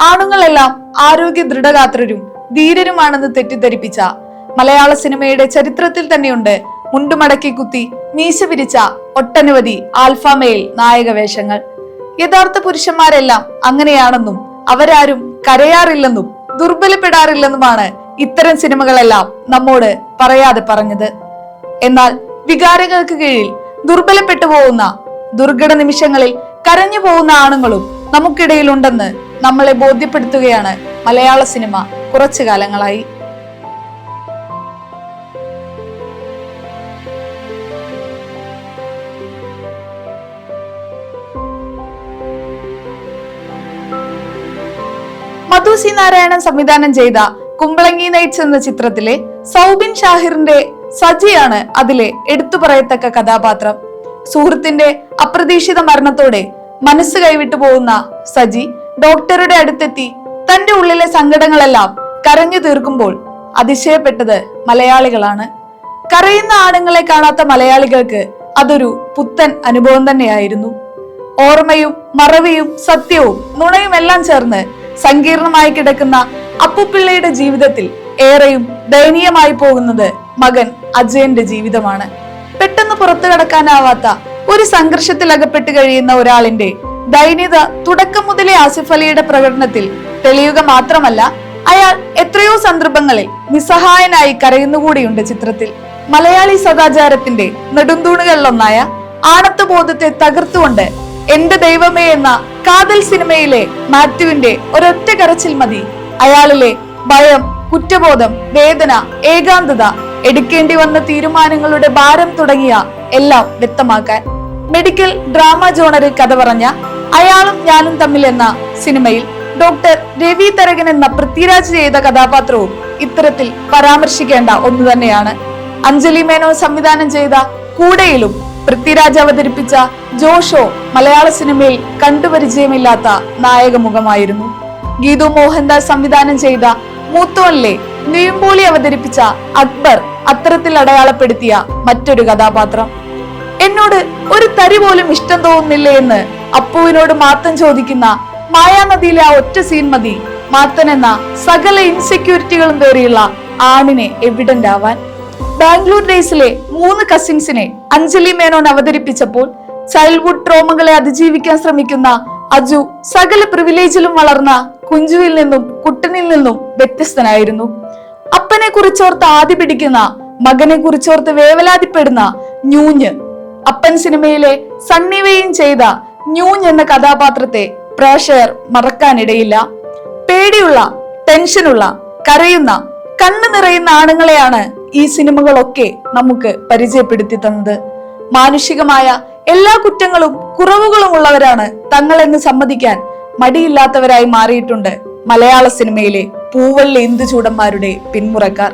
ആണുങ്ങളെല്ലാം ആരോഗ്യ ദൃഢഗാത്രരും ധീരരുമാണെന്ന് തെറ്റിദ്ധരിപ്പിച്ച മലയാള സിനിമയുടെ ചരിത്രത്തിൽ തന്നെയുണ്ട് മുണ്ടുമടക്കി കുത്തി മീശ പിരിച്ച ഒട്ടനവധി ആൽഫാമെയിൽ നായക വേഷങ്ങൾ. യഥാർത്ഥ പുരുഷന്മാരെല്ലാം അങ്ങനെയാണെന്നും അവരാരും കരയാറില്ലെന്നും ദുർബലപ്പെടാറില്ലെന്നുമാണ് ഇത്തരം സിനിമകളെല്ലാം നമ്മോട് പറയാതെ പറഞ്ഞത്. എന്നാൽ വികാരങ്ങൾക്ക് കീഴിൽ ദുർബലപ്പെട്ടു പോകുന്ന, ദുർഘട നിമിഷങ്ങളിൽ കരഞ്ഞു പോകുന്ന ആണുങ്ങളും നമുക്കിടയിലുണ്ടെന്ന് നമ്മളെ ബോധ്യപ്പെടുത്തുകയാണ് മലയാള സിനിമ കുറച്ചു കാലങ്ങളായി. മധു സി നാരായണൻ സംവിധാനം ചെയ്ത കുമ്പളങ്ങി നൈറ്റ്സ് എന്ന ചിത്രത്തിലെ സൗബിൻ ഷാഹിറിന്റെ സജിയാണ് അതിലെ എടുത്തു പറയത്തക്ക കഥാപാത്രം. സുഹൃത്തിന്റെ അപ്രതീക്ഷിത മരണത്തോടെ മനസ്സ് കൈവിട്ടു പോകുന്ന സജി ഡോക്ടറുടെ അടുത്തെത്തി തന്റെ ഉള്ളിലെ സങ്കടങ്ങളെല്ലാം കരഞ്ഞു തീർക്കുമ്പോൾ അതിശയപ്പെട്ടത് മലയാളികളാണ്. കരയുന്ന ആണുങ്ങളെ കാണാത്ത മലയാളികൾക്ക് അതൊരു പുത്തൻ അനുഭവം തന്നെയായിരുന്നു. ഓർമ്മയും മറവിയും സത്യവും നുണയും എല്ലാം ചേർന്ന് സങ്കീർണമായി കിടക്കുന്ന അപ്പുപിള്ളയുടെ ജീവിതത്തിൽ ഏറെയും ദയനീയമായി പോകുന്നത് മകൻ അജയന്റെ ജീവിതമാണ്. പെട്ടെന്ന് പുറത്തു കടക്കാനാവാത്ത ഒരു സംഘർഷത്തിൽ അകപ്പെട്ട് കഴിയുന്ന ഒരാളിന്റെ ദൈന്യത തുടക്കം മുതലേ ആസിഫ് അലിയുടെ പ്രകടനത്തിൽ തെളിയുക മാത്രമല്ല, അയാൾ എത്രയോ സന്ദർഭങ്ങളിൽ നിസ്സഹായനായി കരയുന്നുകൂടിയുണ്ട് ചിത്രത്തിൽ. മലയാളി സദാചാരത്തിന്റെ നെടുന്തൂണുകളിലൊന്നായ ആണത്വബോധത്തെ തകർത്തുകൊണ്ട് എന്റെ ദൈവമേ എന്ന കാതൽ സിനിമയിലെ മാത്യുവിന്റെ ഒരൊറ്റ കരച്ചിൽ മതി അയാളിലെ ഭയം, കുറ്റബോധം, വേദന, ഏകാന്തത, എടുക്കേണ്ടി വന്ന തീരുമാനങ്ങളുടെ ഭാരം തുടങ്ങിയ എല്ലാം വ്യക്തമാക്കാൻ. മെഡിക്കൽ ഡ്രാമ ജോണറിൽ കഥ പറഞ്ഞ അയാളും ഞാനും തമ്മിൽ എന്ന സിനിമയിൽ ഡോക്ടർ രവി തരകൻ എന്ന പൃഥ്വിരാജ് ചെയ്ത കഥാപാത്രവും ഇത്തരത്തിൽ പരാമർശിക്കേണ്ട ഒന്ന് തന്നെയാണ്. അഞ്ജലി മേനോൻ സംവിധാനം ചെയ്ത കൂടെയിലും പൃഥ്വിരാജ് അവതരിപ്പിച്ച ജോഷോ മലയാള സിനിമയിൽ കണ്ടുപരിചയമില്ലാത്ത നായകമുഖമായിരുന്നു. ഗീതു മോഹൻദാസ് സംവിധാനം ചെയ്ത മൂത്തോനിലെ നിയുമ്പോളി അവതരിപ്പിച്ച അക്ബർ അത്തരത്തിൽ അടയാളപ്പെടുത്തിയ മറ്റൊരു കഥാപാത്രം. എന്നോട് ഒരു തരി പോലും ഇഷ്ടം തോന്നുന്നില്ലേ എന്ന് അപ്പുവിനോട് മാത്തൻ ചോദിക്കുന്ന മായാനദിയിലെ ആ ഒറ്റ സീൻ മതി മാത്തൻ എന്ന സകല ഇൻസെക്യൂരിറ്റികളും പേറിയുള്ള ആണിനെ എവിഡന്റ് ആവാൻ. ബാംഗ്ലൂർ ഡേയ്സിലെ 3 കസിൻസിനെ അഞ്ജലി മേനോൻ അവതരിപ്പിച്ചപ്പോൾ ചൈൽഡ്ഹുഡ് ട്രോമകളെ അതിജീവിക്കാൻ ശ്രമിക്കുന്ന അജു സകല പ്രിവിലേജിലും വളർന്ന കുഞ്ചുവിൽ നിന്നും കുട്ടനിൽ നിന്നും വ്യത്യസ്തനായിരുന്നു. അപ്പനെ കുറിച്ചോർത്ത് ആദി പിടിക്കുന്ന, മകനെ കുറിച്ചോർത്ത് വേവലാതിപ്പെടുന്ന ന്യൂഞ്ഞ്. അപ്പൻ സിനിമയിലെ സണ്ണിവയും ചെയ്ത ന്യൂഞ്ഞ് എന്ന കഥാപാത്രത്തെ പ്രേക്ഷകർ മറക്കാനിടയില്ല. പേടിയുള്ള, ടെൻഷനുള്ള, കരയുന്ന, കണ്ണു നിറയുന്ന ആണുങ്ങളെയാണ് ഈ സിനിമകളൊക്കെ നമുക്ക് പരിചയപ്പെടുത്തി തന്നത്. മാനുഷികമായ എല്ലാ കുറ്റങ്ങളും കുറവുകളും ഉള്ളവരാണ് തങ്ങളെന്ന് സമ്മതിക്കാൻ മടിയില്ലാത്തവരായി മാറിയിട്ടുണ്ട് മലയാള സിനിമയിലെ പൂവള്ളി ഇന്ദുചൂടന്മാരുടെ പിന്മുറക്കാർ.